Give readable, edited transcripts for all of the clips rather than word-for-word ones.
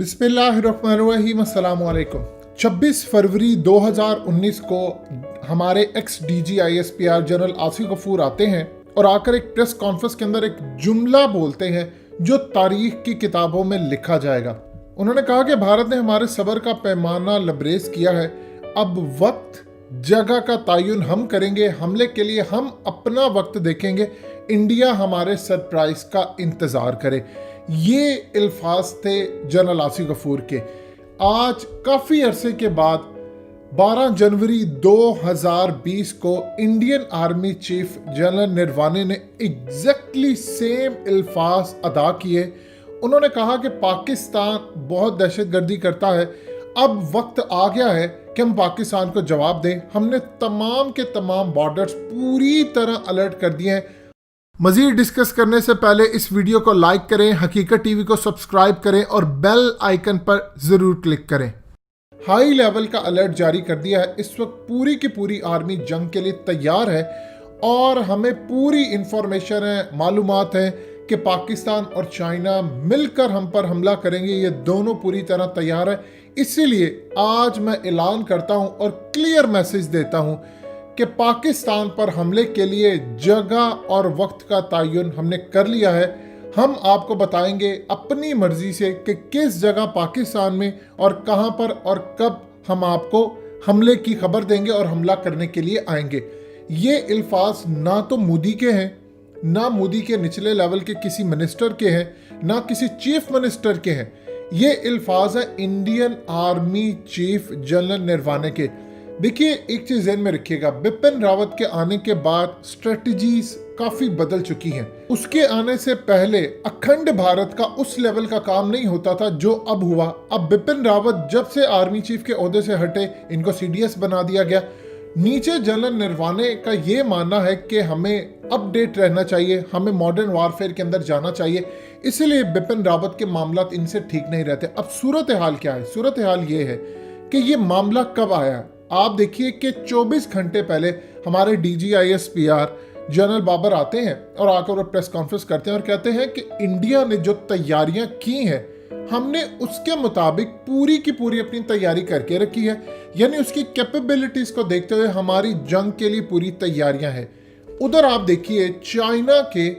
बिस्मिल्लाहिर्रहमानिर्रहीम अस्सलाम वालेकुम। 26 फरवरी 2019 को हमारे ex DGISPR general Asif Ghafoor आते हैं और आकर एक प्रेस कॉन्फ्रेंस के अंदर एक जुमला बोलते हैं जो तारीख की किताबों में लिखा जाएगा। उन्होंने कहा कि भारत ने हमारे सब्र का पैमाना लबरेज किया है, अब वक्त जगह का तयन हम करेंगे, हमले के लिए हम अपना वक्त देखेंगे, इंडिया हमारे सरप्राइज का इंतजार करे। ये अल्फाज थे जनरल आसिफ गफूर के। आज काफ़ी अरसे के बाद 12 जनवरी 2020 को Indian army chief general Naravane ने एग्जैक्टली सेम अल्फाज अदा किए। उन्होंने कहा कि पाकिस्तान बहुत दहशतगर्दी करता है, अब वक्त आ गया है कि हम पाकिस्तान को जवाब दें। हमने तमाम के तमाम बॉर्डर्स पूरी तरह अलर्ट कर दिए हैं। मज़ीद डिस्कस करने से पहले इस वीडियो को लाइक करें, हकीकत टीवी को सब्सक्राइब करें और बेल आइकन पर ज़रूर क्लिक करें। हाई लेवल का अलर्ट जारी कर दिया है। इस वक्त पूरी की पूरी आर्मी जंग के लिए तैयार है और हमें पूरी इंफॉर्मेशन है, मालूमात है कि पाकिस्तान और चाइना मिलकर हम पर हमला करेंगे। ये दोनों पूरी तरह तैयार है। इसीलिए आज मैं ऐलान करता हूं और क्लियर मैसेज देता हूं कि पाकिस्तान पर हमले के लिए जगह और वक्त का तयन हमने कर लिया है। हम आपको बताएंगे अपनी मर्जी से कि किस जगह पाकिस्तान में और कहां पर और कब हम आपको हमले की खबर देंगे और हमला करने के लिए आएंगे। ये अल्फाज ना तो मोदी के हैं, ना मोदी के निचले लेवल के किसी मिनिस्टर के हैं, ना किसी चीफ मिनिस्टर के हैं। ये अल्फाज है Indian army chief general Naravane के। देखिए, एक चीज ध्यान में रखिएगा, बिपिन रावत के आने के बाद स्ट्रेटजीज काफी बदल चुकी हैं। उसके आने से पहले अखंड भारत का उस लेवल का काम नहीं होता था जो अब हुआ। अब बिपिन रावत जब से आर्मी चीफ के ओहदे से हटे, इनको CDS बना दिया गया। नीचे जनरल नरवाने का ये मानना है कि हमें अपडेट रहना चाहिए, हमें मॉडर्न वारफेयर के अंदर जाना चाहिए, इसलिए बिपिन रावत के मामला इनसे ठीक नहीं रहते। अब सूरत हाल क्या है? सूरत हाल ये है कि ये मामला कब आया। आप देखिए कि 24 घंटे पहले हमारे DGISPR जनरल बाबर आते हैं और आकर वो प्रेस कॉन्फ्रेंस करते हैं और कहते हैं कि इंडिया ने जो तैयारियां की हैं, हमने उसके मुताबिक पूरी की पूरी अपनी तैयारी करके रखी है। यानी उसकी कैपेबिलिटीज को देखते हुए हमारी जंग के लिए पूरी तैयारियां हैं। उधर आप देखिए, चाइना के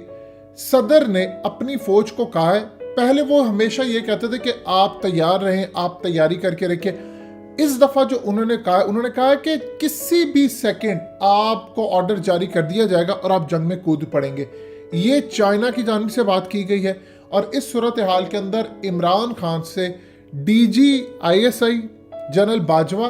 सदर ने अपनी फौज को कहा है, पहले वो हमेशा ये कहते थे कि आप तैयार रहें, आप तैयारी करके रखें। इस दफा जो उन्होंने कहा कि किसी भी सेकंड आपको ऑर्डर जारी कर दिया जाएगा और आप जंग में कूद पड़ेंगे। ये चाइना की जानिब से बात की गई है। और इस सूरत हाल के अंदर इमरान खान से DGISI जनरल बाजवा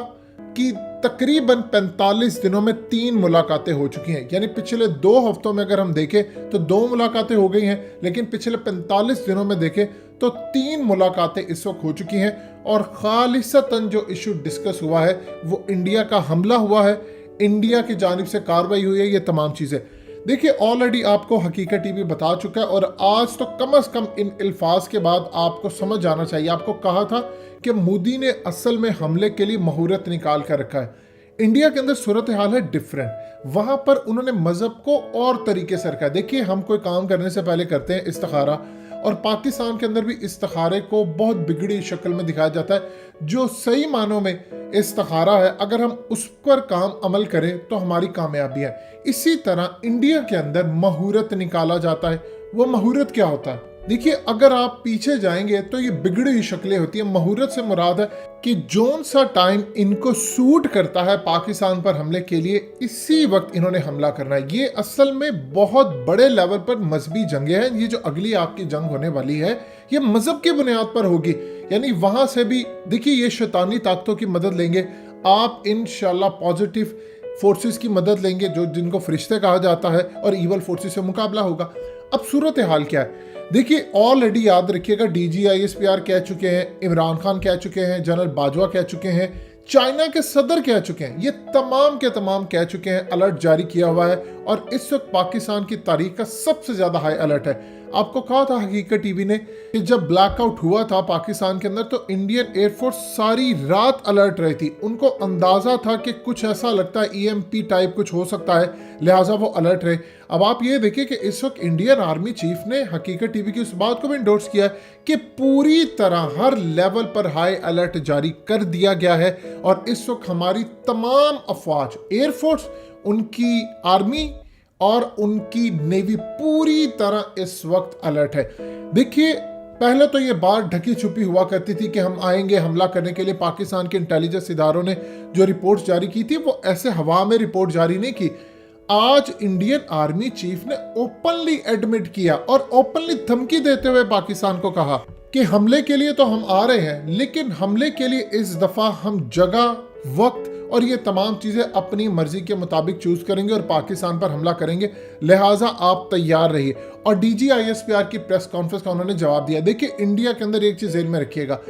की तकरीबन 45 दिनों में 3 मुलाकातें हो चुकी हैं। यानी पिछले 2 हफ्तों में अगर हम देखें तो 2 मुलाकातें हो गई हैं, लेकिन पिछले 45 दिनों में देखें तो 3 मुलाकातें इस वक्त हो चुकी हैं। और खालिसतन जो इशू डिस्कस हुआ है वो इंडिया का हमला हुआ है, इंडिया की जानिब से कार्रवाई हुई है, ये तमाम चीज़ें। देखिए, ऑलरेडी आपको हकीकत टीवी बता चुका है और आज तो कम से कम इन अल्फाज के बाद आपको समझ जाना चाहिए। आपको कहा था कि मोदी ने असल में हमले के लिए मुहूर्त निकाल कर रखा है। इंडिया के अंदर सूरत हाल है डिफरेंट। वहां पर उन्होंने मजहब को और तरीके से रखा है। देखिए, हम कोई काम करने से पहले करते हैं इस्तिखारा, और पाकिस्तान के अंदर भी इस्तिखारे को बहुत बिगड़ी शक्ल में दिखाया जाता है। जो सही मानों में इस्तिखारा है, अगर हम उस पर काम अमल करें तो हमारी कामयाबी है। इसी तरह इंडिया के अंदर मुहूर्त निकाला जाता है। वो मुहूर्त क्या होता है? देखिए, अगर आप पीछे जाएंगे तो ये बिगड़ी हुई शक्लें होती है। मुहूर्त से मुराद है कि जोन सा टाइम इनको सूट करता है पाकिस्तान पर हमले के लिए, इसी वक्त इन्होंने हमला करना है। ये असल में बहुत बड़े लेवल पर मजहबी जंगें हैं। ये जो अगली आपकी जंग होने वाली है, ये मजहब की बुनियाद पर होगी। यानी वहां से भी देखिए, ये शैतानी ताकतों की मदद लेंगे आप, इंशाल्लाह पॉजिटिव फोर्सेस की मदद लेंगे, जो जिनको फरिश्ते कहा जाता है, और ईवल फोर्सेस से मुकाबला होगा। अब सूरत हाल क्या है? देखिए, ऑलरेडी याद रखिएगा, DGISPR कह चुके हैं, इमरान खान कह चुके हैं, जनरल बाजवा कह चुके हैं, चाइना के सदर कह चुके हैं, ये तमाम के तमाम कह चुके हैं। अलर्ट जारी किया हुआ है और इस वक्त पाकिस्तान की तारीख का सबसे ज्यादा हाई अलर्ट है। आपको कहा था हकीकत टीवी ने कि जब ब्लैकआउट हुआ था पाकिस्तान के अंदर तो इंडियन एयरफोर्स सारी रात अलर्ट रही थी। उनको अंदाजा था कि कुछ ऐसा लगता है ईएमपी टाइप कुछ हो सकता है, लिहाजा वो अलर्ट रहे। अब आप ये देखिए कि इस वक्त इंडियन आर्मी चीफ ने हकीकत टीवी की उस बात को भी इंडोर्स किया है कि पूरी तरह हर लेवल पर हाई अलर्ट जारी कर दिया गया है और इस वक्त हमारी तमाम अफवाज, एयरफोर्स, उनकी आर्मी और उनकी नेवी पूरी तरह इस वक्त अलर्ट है। देखिए, पहले तो ये बात ढकी छुपी हुआ करती थी कि हम आएंगे हमला करने के लिए। पाकिस्तान के इंटेलिजेंस इदारों ने जो रिपोर्ट्स जारी की थी वो ऐसे हवा में रिपोर्ट जारी नहीं की। आज इंडियन आर्मी चीफ ने ओपनली एडमिट किया और ओपनली धमकी देते हुए पाकिस्तान को कहा कि हमले के लिए तो हम आ रहे हैं, लेकिन हमले के लिए इस दफा हम जगह, वक्त और ये तमाम चीजें अपनी मर्जी के मुताबिक चूज करेंगे और पाकिस्तान पर हमला करेंगे, लिहाजा आप तैयार रहिए। और DGISPR की प्रेस कॉन्फ्रेंस का उन्होंने जवाब दिया। देखिए, इंडिया के अंदर एक चीज ध्यान में रखिएगा,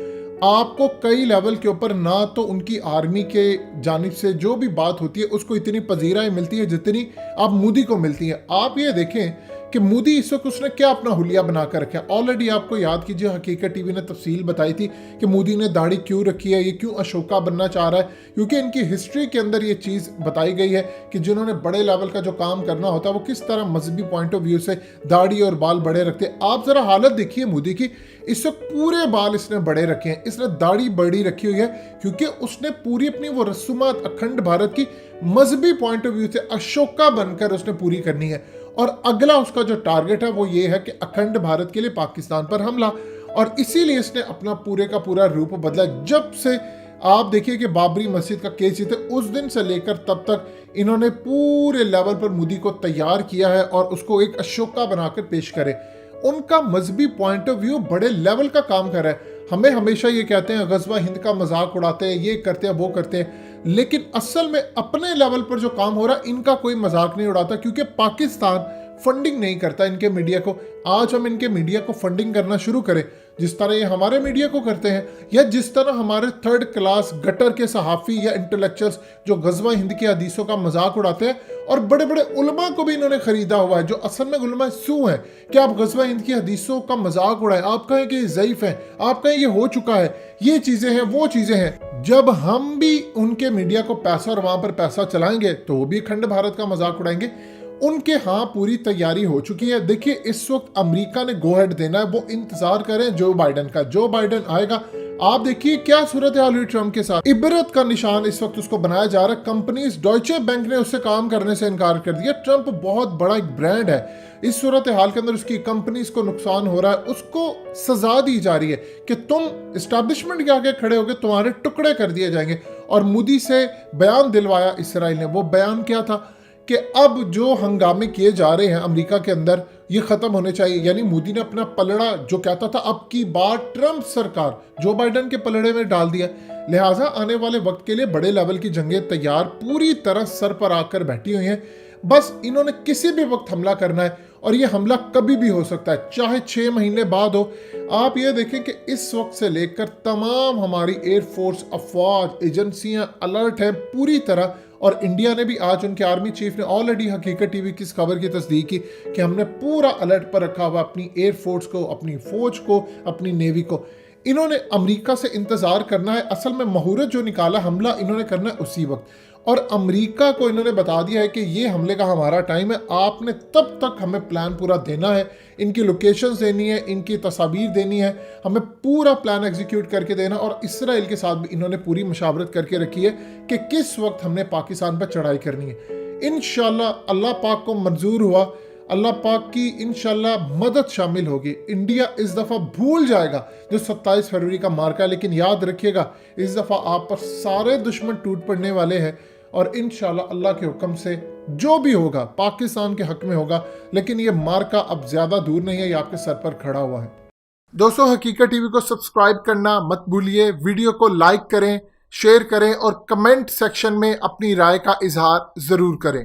आपको कई लेवल के ऊपर ना तो उनकी आर्मी के जानिब से जो भी बात होती है उसको इतनी पजीराई मिलती है जितनी आप मोदी को मिलती है। आप ये देखें कि मोदी इस वक्त उसने क्या अपना हुलिया बनाकर रखा है। ऑलरेडी आपको याद कीजिए, हकीकत टीवी ने तफसील बताई थी कि मोदी ने दाढ़ी क्यों रखी है, ये क्यों अशोका बनना चाह रहा है, क्योंकि इनकी हिस्ट्री के अंदर ये चीज़ बताई गई है कि जिन्होंने बड़े लेवल का जो काम करना होता है वो किस तरह मजहबी पॉइंट ऑफ व्यू से दाढ़ी और बाल बड़े रखते हैं। आप जरा हालत देखिए मोदी की, इस वक्त पूरे बाल इसने बड़े रखे हैं, इसने दाढ़ी बड़ी रखी हुई है, क्योंकि उसने पूरी अपनी वो रसूमात अखंड भारत की मजहबी पॉइंट ऑफ व्यू से अशोका बनकर उसने पूरी करनी है। और अगला उसका जो टारगेट है वो ये है कि अखंड भारत के लिए पाकिस्तान पर हमला, और इसीलिए इसने अपना पूरे का पूरा रूप बदला। जब से आप देखिए कि बाबरी मस्जिद का केस जीते उस दिन से लेकर तब तक इन्होंने पूरे लेवल पर मोदी को तैयार किया है और उसको एक अशोका बनाकर पेश करे। उनका मजहबी पॉइंट ऑफ व्यू बड़े लेवल का काम कर रहा है। हमें हमेशा ये कहते हैं गजवा हिंद का मजाक उड़ाते हैं, ये करते हैं वो करते हैं, लेकिन असल में अपने लेवल पर जो काम हो रहा है इनका कोई मजाक नहीं उड़ाता, क्योंकि पाकिस्तान फंडिंग नहीं करता इनके मीडिया को। आज हम इनके मीडिया को फंडिंग करना शुरू करें जिस तरह ये हमारे मीडिया को करते हैं, या जिस तरह हमारे थर्ड क्लास गटर के सहाफ़ी या इंटेलेक्चुअल्स जो गजवा हिंद की हदीसों का मजाक उड़ाते हैं, और बड़े बड़े उलमा को भी इन्होंने खरीदा हुआ है जो असल में उलमा सू हैं कि आप गजवा हिंद की हदीसों का मजाक उड़ाएं, आप कहें कि ज़ईफ़ है, आप कहें ये हो चुका है, ये चीज़ें हैं वो चीज़ें हैं। जब हम भी उनके मीडिया को पैसा और वहाँ पर पैसा चलाएंगे तो वो भी अखंड भारत का मजाक उड़ाएंगे। उनके हाँ पूरी तैयारी हो चुकी है। देखिए, इस वक्त अमेरिका ने गो हेड देना है, वो इंतजार करें जो बाइडन का। जो बाइडन आएगा, आप देखिए क्या सूरत हाल हुई ट्रम्प के साथ। इबरत का निशान इस वक्त उसको बनाया जा रहा है। कंपनीज, डॉयचे बैंक ने उससे काम करने से इनकार कर दिया। ट्रम्प बहुत बड़ा एक ब्रांड है, इस सूरत हाल के अंदर उसकी कंपनीज को नुकसान हो रहा है, उसको सजा दी जा रही है कि तुम एस्टैब्लिशमेंट के आगे खड़े होगे, तुम्हारे टुकड़े कर दिए जाएंगे। और मोदी से बयान दिलवाया इसराइल ने। वो बयान क्या था कि अब जो हंगामे किए जा रहे हैं अमेरिका के अंदर ये खत्म होने चाहिए। यानी मोदी ने अपना पलड़ा जो कहता था अब की बार ट्रम्प सरकार जो बाइडन के पलड़े में डाल दिया। लिहाजा आने वाले वक्त के लिए बड़े लेवल की जंगें तैयार पूरी तरह सर पर आकर बैठी हुई हैं। बस इन्होंने किसी भी वक्त हमला करना है और ये हमला कभी भी हो सकता है, चाहे 6 महीने बाद हो। आप ये देखें कि इस वक्त से लेकर तमाम हमारी एयरफोर्स, अफवाज, एजेंसियां अलर्ट हैं पूरी तरह। और इंडिया ने भी, आज उनके आर्मी चीफ ने ऑलरेडी हकीकत टीवी की इस खबर की तस्दीक की कि हमने पूरा अलर्ट पर रखा हुआ अपनी एयरफोर्स को, अपनी फौज को, अपनी नेवी को। इन्होंने अमेरिका से इंतजार करना है। असल में मुहूर्त जो निकाला हमला इन्होंने करना है उसी वक्त, और अमेरिका को इन्होंने बता दिया है कि ये हमले का हमारा टाइम है, आपने तब तक हमें प्लान पूरा देना है, इनकी लोकेशंस देनी है, इनकी तस्वीर देनी है, हमें पूरा प्लान एग्जीक्यूट करके देना। और इसराइल के साथ भी इन्होंने पूरी मशावरत करके रखी है कि किस वक्त हमने पाकिस्तान पर चढ़ाई करनी है। इंशाल्लाह अल्लाह पाक को मंजूर हुआ, अल्लाह पाक की इंशाल्लाह मदद शामिल होगी। इंडिया इस दफ़ा भूल जाएगा जो 27 फरवरी का मार्का, लेकिन याद रखिएगा इस दफ़ा आप पर सारे दुश्मन टूट पड़ने वाले हैं और इंशाल्लाह अल्लाह के हुक्म से जो भी होगा पाकिस्तान के हक में होगा। लेकिन ये मार्का अब ज़्यादा दूर नहीं है, ये आपके सर पर खड़ा हुआ है। दोस्तों, हकीकत टीवी को सब्सक्राइब करना मत भूलिए, वीडियो को लाइक करें, शेयर करें और कमेंट सेक्शन में अपनी राय का इजहार ज़रूर करें।